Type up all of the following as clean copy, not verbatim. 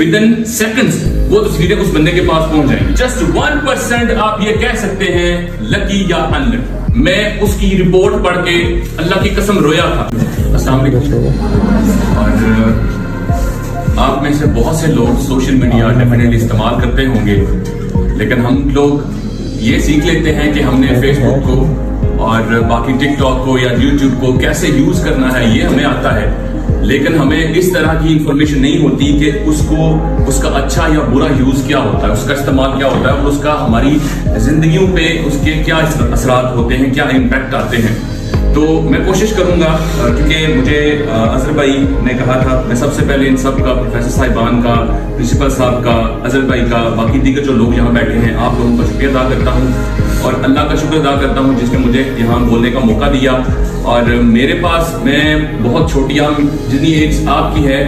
Within seconds वो तस्वीरें उस बंदे के पास पहुंच जाएंगी। जस्ट 1% आप ये कह सकते हैं लकी या अनलकी। मैं उसकी रिपोर्ट पढ़ के अल्लाह की कसम रोया था। अस्सलाम वालेकुम। और आप में से बहुत से लोग सोशल मीडिया डेफिनेटली इस्तेमाल करते होंगे, लेकिन हम लोग ये सीख लेते हैं कि हमने फेसबुक को और बाकी टिकटॉक को या यूट्यूब को कैसे यूज करना है ये हमें आता है, लेकिन हमें इस तरह की इंफॉर्मेशन नहीं होती कि उसका अच्छा या बुरा यूज क्या होता है, उसका इस्तेमाल क्या होता है और उसका हमारी जिंदगियों पे उसके क्या असरात होते हैं, क्या इम्पैक्ट आते हैं। तो मैं कोशिश करूंगा, क्योंकि मुझे अजहर भाई ने कहा था, मैं सबसे पहले इन सब का, प्रोफेसर साहिबान का, प्रिंसिपल साहब का, अजहर भाई का, बाकी दीगर जो लोग यहाँ बैठे हैं, आप लोगों का शुक्रिया अदा करता हूँ और अल्लाह का शुक्र अदा करता हूँ जिसने मुझे यहाँ बोलने का मौका दिया। और मेरे पास, मैं बहुत छोटी, जितनी एज आपकी है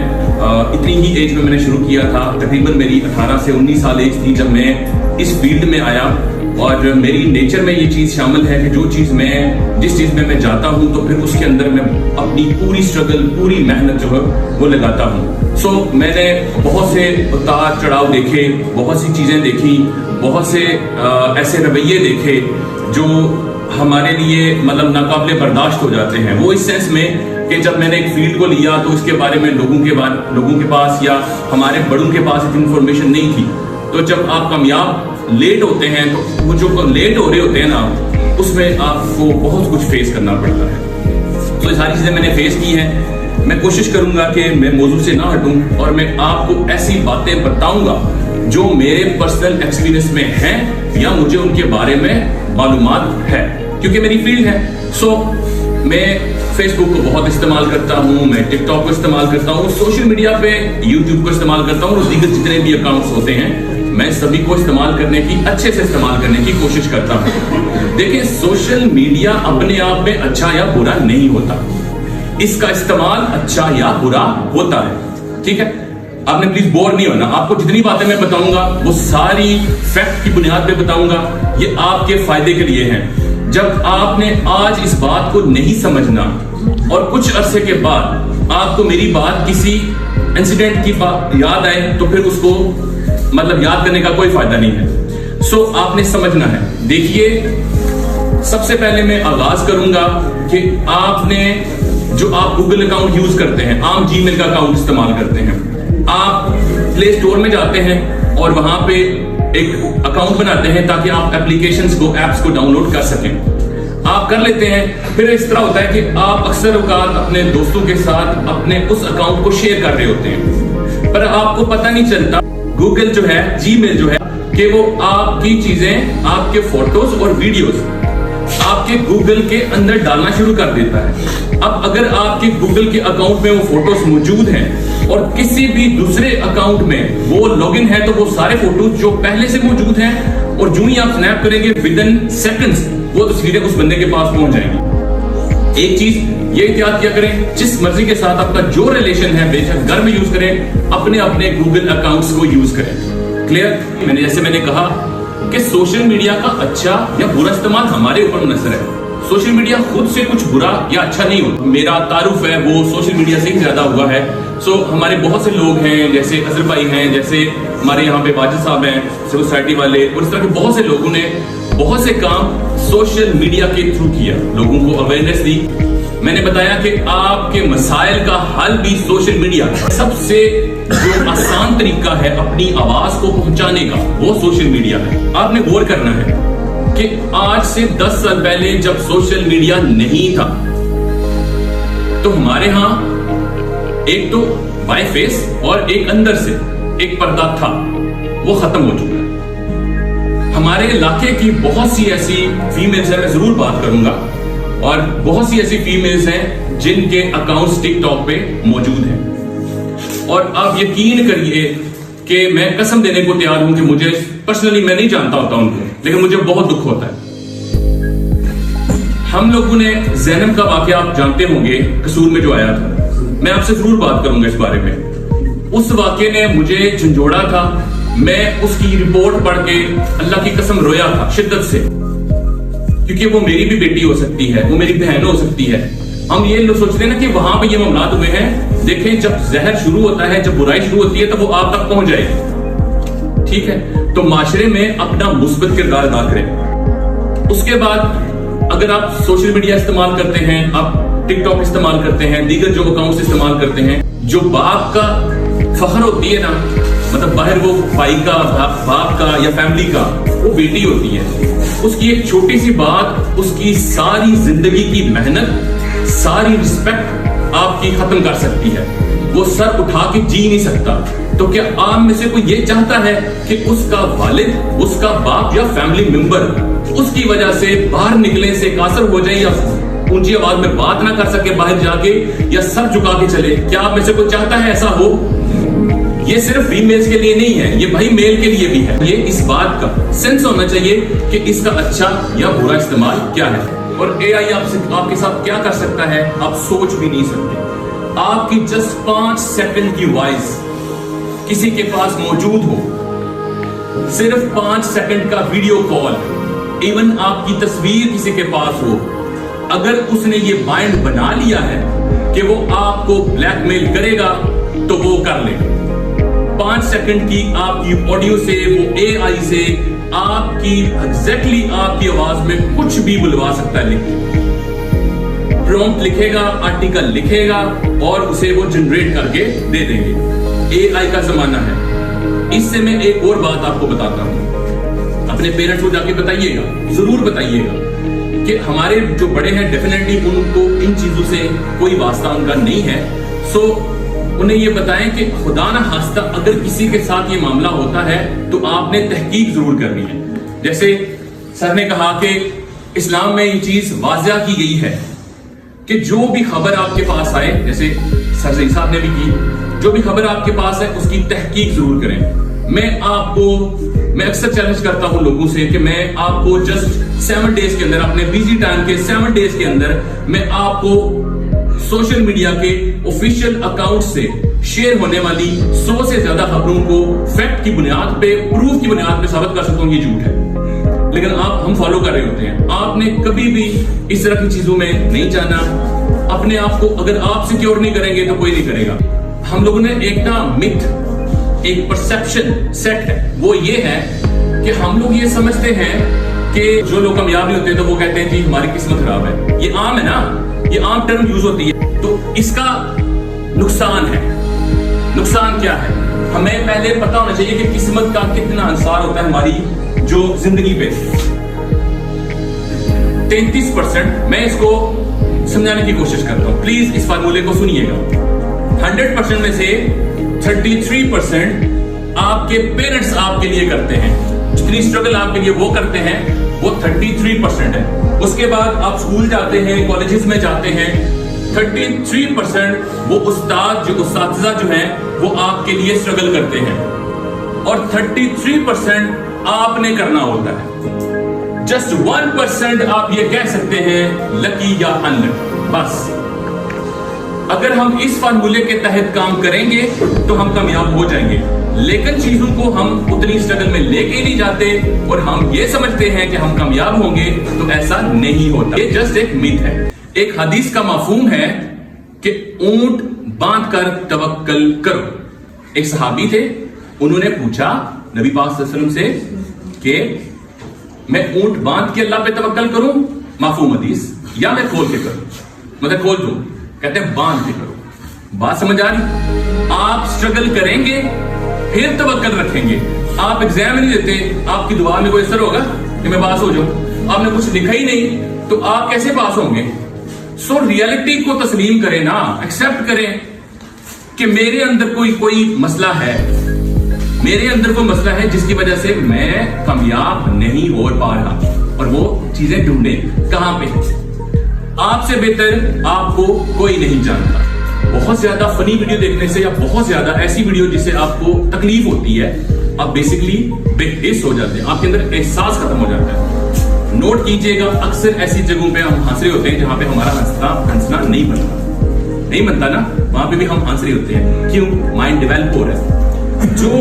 इतनी ही एज में मैंने शुरू किया था। तकरीबन मेरी 18 से 19 साल एज थी जब मैं इस फील्ड में आया, और मेरी नेचर में ये चीज शामिल है कि जिस चीज में मैं जाता हूँ तो फिर उसके अंदर मैं अपनी पूरी स्ट्रगल, पूरी मेहनत जो है वो लगाता हूँ। सो मैंने बहुत से उतार चढ़ाव देखे, बहुत सी चीजें देखी, बहुत से ऐसे रवैये देखे जो हमारे लिए मतलब नाकाबिले बर्दाश्त हो जाते हैं। वो इस सेंस में कि जब मैंने एक फील्ड को लिया तो उसके बारे में लोगों के पास या हमारे बड़ों के पास इतनी इन्फॉर्मेशन नहीं थी। तो जब आप कामयाब लेट होते हैं तो वो जो लेट हो रहे होते हैं ना, उसमें आपको बहुत कुछ फेस करना पड़ता है। तो ये सारी चीजें मैंने फेस की हैं। मैं कोशिश करूंगा कि मैं मौजू से ना हटूं और मैं आपको ऐसी बातें बताऊंगा जो मेरे पर्सनल एक्सपीरियंस में हैं या मुझे उनके बारे में मालूमात है, क्योंकि मेरी फील्ड है। सो मैं फेसबुक को बहुत इस्तेमाल करता हूँ, मैं टिकटॉक को इस्तेमाल करता हूँ, सोशल मीडिया पे यूट्यूब को इस्तेमाल करता हूँ और दीगर जितने भी अकाउंट्स होते हैं मैं सभी को इस्तेमाल करने की, अच्छे से इस्तेमाल करने की कोशिश करता हूँ। देखिए, सोशल मीडिया अपने आप में अच्छा या बुरा नहीं होता, इसका इस्तेमाल अच्छा या बुरा होता है। ठीक है, आपने प्लीज बोर नहीं होना। आपको जितनी बातें मैं बताऊंगा वो सारी फैक्ट की बुनियाद पे बताऊंगा, ये आपके फायदे के लिए है। जब आपने आज इस बात को नहीं समझना और कुछ अरसे के बाद आपको मेरी बात किसी इंसिडेंट की बात याद आए तो फिर उसको मतलब याद करने का कोई फायदा नहीं है। सो आपने समझना है। देखिए, सबसे पहले मैं आगाज करूंगा कि आप गूगल अकाउंट यूज करते हैं, आम जीमेल का अकाउंट इस्तेमाल करते हैं, आप प्ले स्टोर में जाते हैं और वहां पे एक अकाउंट बनाते हैं ताकि आप एप्लीकेशंस को, एप्स को डाउनलोड कर सकें। आप कर लेते हैं, फिर इस तरह होता है कि आप अक्सर औकात अपने दोस्तों के साथ अपने उस अकाउंट को शेयर कर रहे होते हैं, पर आपको पता नहीं चलता गूगल जो है, जीमेल जो है, कि वो आपकी चीजें, आपके फोटोज और वीडियोस आपके गूगल के अंदर डालना शुरू कर देता है। अब अगर आपके गूगल के अकाउंट में वो फोटोज मौजूद हैं और किसी भी दूसरे अकाउंट में वो लॉगिन है, तो वो सारे फोटोज जो पहले से मौजूद हैं और जो ही आप स्नैप करेंगे विदिन सेकंड्स वो तस्वीरें उस बंदे के पास पहुंच जाएंगी। एक चीज ये एहतियात किया करें, जिस मर्जी के साथ आपका जो रिलेशन है, बेशक घर में यूज करें, अपने गूगल अकाउंट्स को यूज करें। क्लियर? मैंने कहा कि सोशल मीडिया का अच्छा या बुरा इस्तेमाल हमारे ऊपर मुनसर है। सोशल मीडिया खुद से कुछ बुरा या अच्छा नहीं होता। मेरा तारुफ है वो सोशल मीडिया से ही ज्यादा हुआ है। सो हमारे बहुत से लोग हैं, जैसे अजहर भाई हैं, जैसे हमारे यहाँ पे वाजिद साहब हैं, सिविल सोसाइटी वाले, और इस तरह के बहुत से लोगों ने बहुत से काम सोशल मीडिया के थ्रू किया, लोगों को अवेयरनेस दी। मैंने बताया कि आपके मसाइल का हल भी सोशल मीडिया, सबसे जो आसान तरीका है अपनी आवाज को पहुंचाने का वो सोशल मीडिया है। आपने गौर करना है कि आज से 10 साल पहले जब सोशल मीडिया नहीं था तो हमारे यहां एक तो बाय फेस और एक अंदर से एक पर्दा था, वो खत्म हो चुका है। हमारे इलाके की बहुत सी ऐसी फीमेल्स हैं, मैं जरूर बात करूंगा, और बहुत सी ऐसी फीमेल्स हैं जिनके अकाउंट्स टिकटॉक पे मौजूद हैं। और आप यकीन करिए कि मैं कसम देने को तैयार हूं कि मुझे पर्सनली, मैं नहीं जानता होता उनको, लेकिन मुझे बहुत दुख होता है। हम लोगों ने ज़ैनब का वाकया आप जानते होंगे, कसूर में जो आया था, मैं आपसे जरूर बात करूंगा इस बारे में। उस वाकये ने मुझे झंझोड़ा था, मैं उसकी रिपोर्ट पढ़ के अल्लाह की कसम रोया था शिद्दत से, क्योंकि वो मेरी भी बेटी हो सकती है, वो मेरी बहन हो सकती है, हम ये लोग सोचते हैं ना कि वहां पे ये मामलात हुए हैं। देखें, जब जहर शुरू होता है, जब बुराई शुरू होती है, तो वो आप तक पहुंच जाएगी। ठीक है, तो माशरे में अपना मुस्बत किरदार अदा करें। उसके बाद अगर आप सोशल मीडिया इस्तेमाल करते हैं, आप टिकटॉक इस्तेमाल करते हैं, दीगर जो अकाउंट्स इस्तेमाल करते हैं, जो बाप का फख्र होती है ना, मतलब बाहर वो भाई का, बाप का या फैमिली का, वो बेटी होती है। उसकी एक छोटी सी बात उसकी सारी जिंदगी की मेहनत, सारी रिस्पेक्ट आपकी खत्म कर सकती है। वो सर उठा के जी नहीं सकता। तो क्या आप में से कोई ये चाहता है कि उसका वालिद, उसका बाप या फैमिली मेंबर उसकी वजह से बाहर निकलने से कासर हो जाए, या ऊंची आवाज में बात ना कर सके बाहर जाके, या सर झुका के चले? क्या आप में से कोई चाहता है ऐसा हो? ये सिर्फ फीमेल्स के लिए नहीं है, ये भाई मेल के लिए भी है। ये इस बात का सेंस होना चाहिए कि इसका अच्छा या बुरा इस्तेमाल क्या है। और एआई आपके साथ क्या कर सकता है आप सोच भी नहीं सकते। आपकी जस्ट 5 सेकंड की वॉइस किसी के पास मौजूद हो, सिर्फ 5 सेकंड का वीडियो कॉल, इवन आपकी तस्वीर किसी के पास हो, अगर उसने ये माइंड बना लिया है कि वो आपको ब्लैकमेल करेगा तो वो कर ले। 5 सेकंड की आपकी ऑडियो से, वो एआई से आपकी एग्जैक्टली आपकी आवाज में कुछ भी बुलवा सकता है। प्रॉम्प्ट लिखेगा, आर्टिकल लिखेगा और उसे वो जनरेट करके दे देंगे। एआई का जमाना है। इससे मैं एक और बात आपको बताता हूं, अपने पेरेंट्स को जाके बताइएगा, जरूर बताइएगा कि हमारे जो बड़े हैं डेफिनेटली उनको इन चीजों से कोई वास्ता उनका नहीं है। सो उन्हें ये बताएं कि खुदा ना खास्ता अगर किसी के साथ ये मामला होता है तो आपने तहकीक जरूर करनी है। जैसे सर ने कहा कि इस्लाम में ये चीज वाज़िया की गई है कि जो भी खबर आपके पास आए, जैसे सर सही साहब ने भी की, जो भी खबर आपके पास है उसकी तहकीक जरूर करें। मैं अक्सर चैलेंज करता हूं लोगों से कि मैं आपको जस्ट 7 डेज के अंदर, अपने बिजी टाइम के 7 डेज के अंदर, मैं आपको सोशल मीडिया के ऑफिशियल अकाउंट से शेयर होने वाली 100 से ज्यादा खबरों को फैक्ट की बुनियाद पे, प्रूफ की बुनियाद पे साबित कर सकता हूं ये झूठ है। लेकिन हम फॉलो कर रहे होते हैं। आपने कभी भी इस तरह की चीजों में नहीं जाना। अपने आप को अगर आप सिक्योर नहीं करेंगे तो कोई नहीं करेगा। हम लोगों ने एक ना मिथ, एक परसेप्शन सेट है, वो ये है कि हम लोग ये समझते हैं कि जो लोग कामयाब नहीं होते तो वो कहते हैं जी हमारी किस्मत खराब है। ये आम है ना, ये आम टर्म यूज होती है। तो इसका नुकसान है। नुकसान क्या है? हमें पहले पता होना चाहिए कि किस्मत का कितना अंसार होता है हमारी जो जिंदगी पे। 33%, मैं इसको समझाने की कोशिश करता हूं, प्लीज इस फार्मूले को सुनिएगा। 100% में से 33% आपके पेरेंट्स आपके लिए करते हैं। जितनी स्ट्रगल आपके लिए वो करते हैं वो 33% है। उसके बाद आप स्कूल जाते हैं, कॉलेजेस में जाते हैं, 33% वो उस्ताद जो हैं वो आपके लिए स्ट्रगल करते हैं, और 33% आपने करना होता है। जस्ट 1% आप ये कह सकते हैं लकी या अनलकी। बस अगर हम इस फार्मूले के तहत काम करेंगे तो हम कामयाब हो जाएंगे। लेकिन चीजों को हम उतनी स्ट्रगल में लेके नहीं जाते और हम ये समझते हैं कि हम कामयाब होंगे, तो ऐसा नहीं होता। ये जस्ट एक मिथ है। एक हदीस का मफहूम है कि ऊंट बांध कर तवक्कल करो। एक सहाबी थे, उन्होंने पूछा नबी पाक सल्लल्लाहु अलैहि वसल्लम से कि मैं ऊंट बांध के अल्लाह पे तवक्कल करूं, मफहूम हदीस, या मैं खोल के करूं, मतलब खोल दूं? कहते हैं बांध के करो। बात समझ आ रही? आप स्ट्रगल करेंगे फिर तवक्कल रखेंगे। आप एग्जाम नहीं देते, आपकी दुआ में कोई असर होगा कि मैं पास हो जाऊं? आपने कुछ लिखा ही नहीं तो आप कैसे पास होंगे? सो रियलिटी को तस्लीम करें ना, एक्सेप्ट करें कि मेरे अंदर कोई मसला है, मेरे अंदर कोई मसला है जिसकी वजह से मैं कामयाब नहीं हो पा रहा, और वो चीजें ढूंढें कहां पे। आपसे बेहतर आपको कोई नहीं जानता। बहुत ज्यादा फनी वीडियो देखने से या बहुत ज्यादा ऐसी वीडियो जिससे आपको तकलीफ होती है, आप बेसिकली बेहिस हो जाते हैं, आपके अंदर एहसास खत्म हो जाता है। नोट कीजिएगा, अक्सर ऐसी जगहों पे हम हंस रहे होते हैं जहां पे हमारा हंसना नहीं बनता ना, वहां पे भी हम हंस रहे होते हैं। क्यों? माइंड डेवलप हो रहा है। जो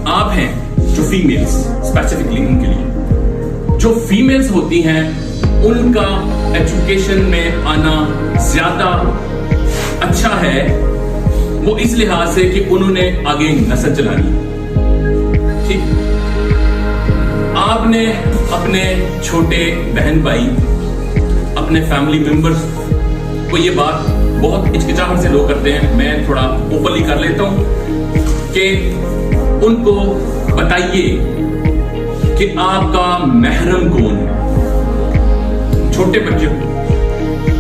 आप हैं, जो फीमेल्स स्पेसिफिकली उनके लिए, जो फीमेल्स होती हैं उनका एजुकेशन में आना ज्यादा अच्छा है, वो इस लिहाज से कि उन्होंने आगे नस्ल चलानी। ठीक, आपने अपने छोटे बहन भाई, अपने फैमिली मेंबर्स को ये बात बहुत हिचकिचाहट से लोग करते हैं, मैं थोड़ा ओपनली कर लेता हूं कि उनको बताइए कि आपका महरम कौन है। छोटे बच्चे को,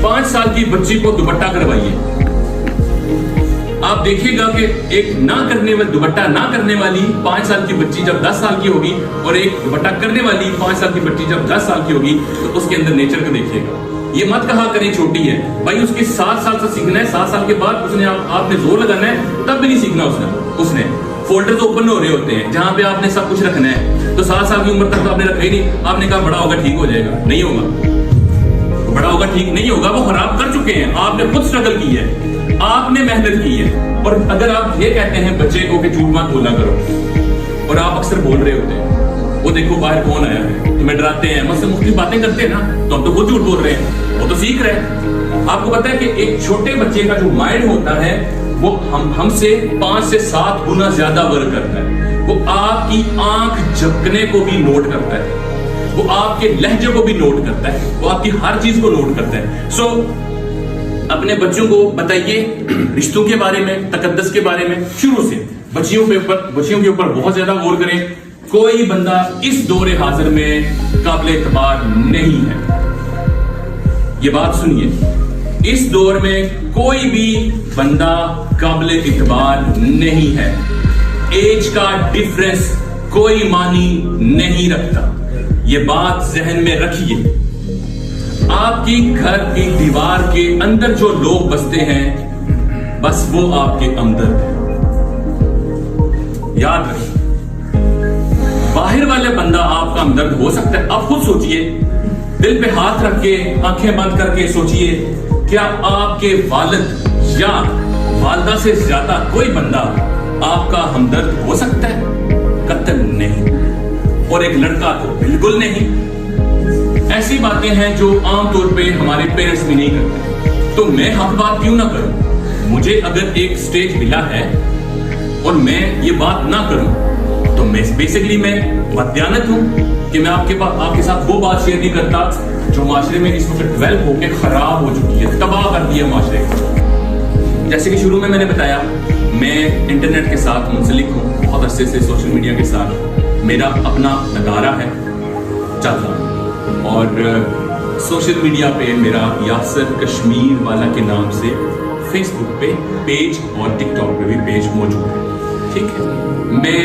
5 साल की बच्ची को दुपट्टा करवाइए, आप देखिएगा कि एक ना करने वाली, दुपट्टा ना करने वाली 5 साल की बच्ची जब 10 साल की होगी और एक दुपट्टा करने वाली 5 साल की बच्ची जब 10 साल की होगी, तो उसके अंदर नेचर को देखिएगा। ये मत कहा करें छोटी है भाई, उसकी 7 साल से सीखना है, 7 साल के बाद उसने आपने जोर लगाना है, तब भी नहीं सीखना उसने फोल्डर्स ओपन हो रहे होते हैं जहां पे आपने सब कुछ रखना है, तो 7 साल की उम्र तक तो आपने रखा ही नहीं। आपने कहा बड़ा होगा ठीक हो जाएगा, नहीं होगा, बड़ा होगा ठीक नहीं होगा, वो खराब कर चुके हैं। आपने खुद स्ट्रगल की है, आपने मेहनत की है। और अगर आप ये कहते हैं बच्चे को कि झूठ मत बोला करो, और आप अक्सर बोल रहे होते हैं, वो देखो बाहर कौन आया है, तुम्हें डराते हैं, मुझसे मुख्तलिफ बातें करते हैं ना, तो हम तो खुद झूठ बोल रहे हैं, वो तो सीख रहे हैं। आपको पता है कि एक छोटे बच्चे का जो माइंड होता है वो हमसे 5 से 7 गुना ज्यादा वर्क करता है। वो आपकी आंख झपकने को भी नोट करता है, वो आपके लहजे को भी नोट करता है, वो आपकी हर चीज को नोट करता है। सो अपने बच्चों को बताइए रिश्तों के बारे में, तकद्दस के बारे में, शुरू से बच्चियों के ऊपर बहुत ज्यादा गौर करें। कोई बंदा इस दौरे हाजिर में काबिल एतबार नहीं है, ये बात सुनिए, इस दौर में कोई भी बंदा काबिल इतबार नहीं है। एज का डिफरेंस कोई मानी नहीं रखता, ये बात जहन में रखिए। आपकी घर की दीवार के अंदर जो लोग बसते हैं, बस वो आपके हमदर्द हैं, याद रखिए। बाहर वाले बंदा आपका हमदर्द हो सकता है, आप खुद सोचिए, दिल पे हाथ रख के आंखें बंद करके सोचिए, क्या आपके वालिद या वालदा से ज्यादा कोई बंदा आपका हमदर्द हो सकता है? कतई नहीं, और एक लड़का तो बिल्कुल नहीं। ऐसी बातें हैं जो आमतौर पे हमारे पेरेंट्स भी नहीं करते, तो मैं हक बात क्यों ना करूं? मुझे अगर एक स्टेज मिला है और मैं ये बात ना करूं, तो मैं बेसिकली मैं बददियानत हूं कि मैं आपके साथ वो बात शेयर नहीं करता जो माशरे में इस वक्त डेवलप होकर खराब हो चुकी है, तबाह कर दिया माशरे को। जैसे कि शुरू में मैंने बताया, मैं इंटरनेट के साथ मुंसलिक हूँ, बहुत अरसे से सोशल मीडिया के साथ मेरा अपना अदारा है, चलता है, और सोशल मीडिया पे मेरा यासर कश्मीर वाला के नाम से फेसबुक पे पेज और टिकटॉक पे भी पेज मौजूद है। ठीक है, मैं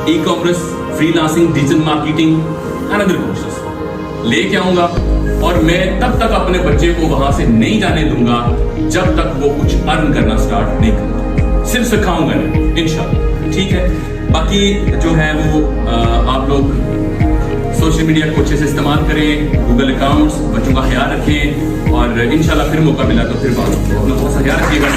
e commerce, freelancing, digital marketing and other courses लेके आऊंगा, और मैं तब तक अपने बच्चे को वहां से नहीं जाने दूंगा जब तक वो कुछ अर्न करना स्टार्ट नहीं करता। सिर्फ सिखाऊंगा नहीं, इंशाल्लाह। ठीक है, बाकी जो है वो आप लोग सोशल मीडिया को अच्छे से इस्तेमाल करें, गूगल अकाउंट्स, बच्चों का ख्याल रखें, और इंशाल्लाह फिर मौका मिला तो फिर बात, बहुत सा ख्याल रखिएगा।